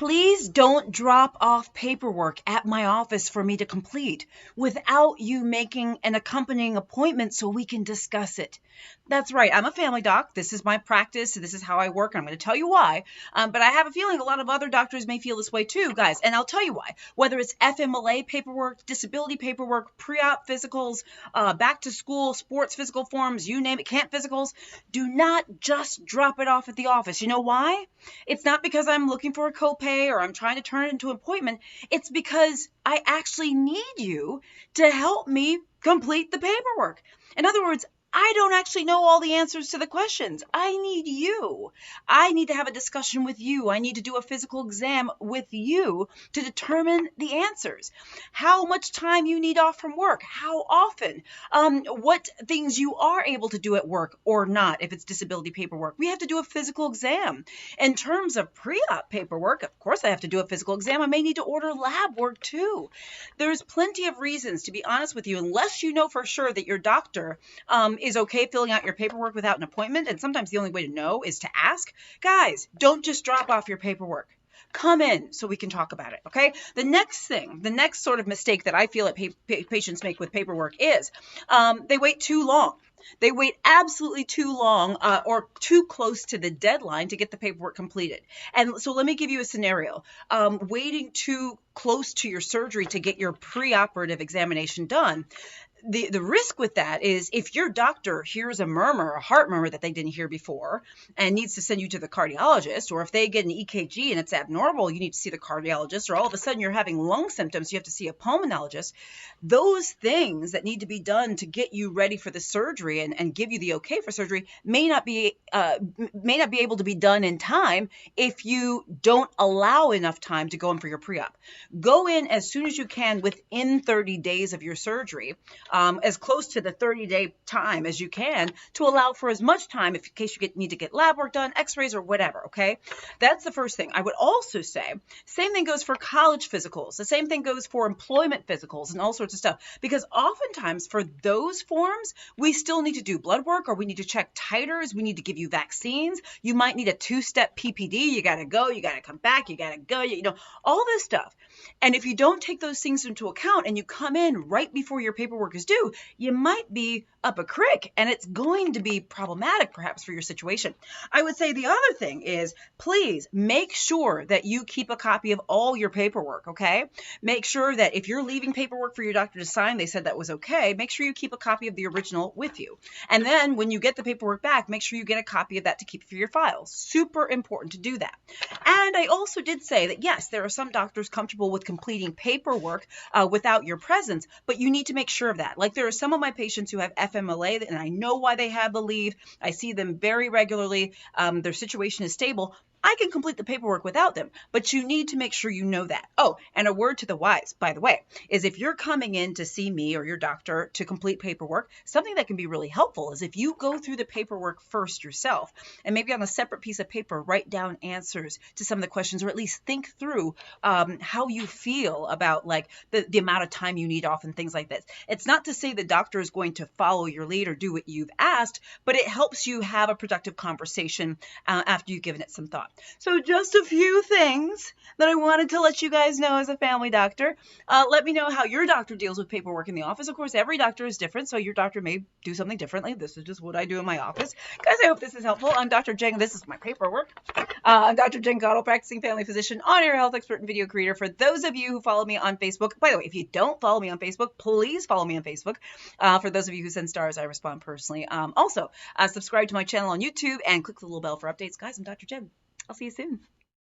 Please don't drop off paperwork at my office for me to complete without you making an accompanying appointment so we can discuss it. That's right. I'm a family doc. This is my practice. This is how I work. And I'm going to tell you why. But I have a feeling a lot of other doctors may feel this way too, guys. And I'll tell you why. Whether it's FMLA paperwork, disability paperwork, pre-op physicals, back to school, sports physical forms, you name it, camp physicals, do not just drop it off at the office. You know why? It's not because I'm looking for a copay or I'm trying to turn it into an appointment. It's because I actually need you to help me complete the paperwork. In other words, I don't actually know all the answers to the questions. I need you. I need to have a discussion with you. I need to do a physical exam with you to determine the answers. How much time you need off from work, how often, what things you are able to do at work or not if it's disability paperwork. We have to do a physical exam. In terms of pre-op paperwork, of course I have to do a physical exam. I may need to order lab work too. There's plenty of reasons, to be honest with you, unless you know for sure that your doctor is okay filling out your paperwork without an appointment, and sometimes the only way to know is to ask. Guys, don't just drop off your paperwork. Come in so we can talk about it, okay? The next thing, the next sort of mistake that I feel that patients make with paperwork is they wait too long. They wait absolutely too long or too close to the deadline to get the paperwork completed. And so let me give you a scenario. Waiting too close to your surgery to get your preoperative examination done. The risk with that is if your doctor hears a murmur, a heart murmur that they didn't hear before and needs to send you to the cardiologist, or if they get an EKG and it's abnormal, you need to see the cardiologist, or all of a sudden you're having lung symptoms, you have to see a pulmonologist. Those things that need to be done to get you ready for the surgery and give you the okay for surgery may not be able to be done in time if you don't allow enough time to go in for your pre-op. Go in as soon as you can within 30 days of your surgery. As close to the 30-day time as you can to allow for as much time in case you need to get lab work done, x-rays or whatever, okay? That's the first thing. I would also say, same thing goes for college physicals. The same thing goes for employment physicals and all sorts of stuff. Because oftentimes for those forms, we still need to do blood work or we need to check titers. We need to give you vaccines. You might need a 2-step PPD. You got to go, you got to come back, you got to go, all this stuff. And if you don't take those things into account and you come in right before your paperwork is due, you might be up a creek and it's going to be problematic perhaps for your situation. I would say the other thing is please make sure that you keep a copy of all your paperwork, okay? Make sure that if you're leaving paperwork for your doctor to sign, they said that was okay, make sure you keep a copy of the original with you. And then when you get the paperwork back, make sure you get a copy of that to keep for your files. Super important to do that. And I also did say that yes, there are some doctors comfortable with completing paperwork without your presence, but you need to make sure of that. Like there are some of my patients who have FMLA and I know why they have the leave. I see them very regularly. Their situation is stable. I can complete the paperwork without them, but you need to make sure you know that. Oh, and a word to the wise, by the way, is if you're coming in to see me or your doctor to complete paperwork, something that can be really helpful is if you go through the paperwork first yourself and maybe on a separate piece of paper, write down answers to some of the questions or at least think through how you feel about like the amount of time you need off and things like this. It's not to say the doctor is going to follow your lead or do what you've asked, but it helps you have a productive conversation after you've given it some thought. So just a few things that I wanted to let you guys know as a family doctor. Let me know how your doctor deals with paperwork in the office. Of course, every doctor is different, so your doctor may do something differently. This is just what I do in my office. Guys, I hope this is helpful. I'm Dr. Jen. This is my paperwork. I'm Dr. Jen Caudle, practicing family physician, on-air health expert, and video creator. For those of you who follow me on Facebook, by the way, if you don't follow me on Facebook, please follow me on Facebook. For those of you who send stars, I respond personally. Also, subscribe to my channel on YouTube and click the little bell for updates. Guys, I'm Dr. Jen. I'll see you soon.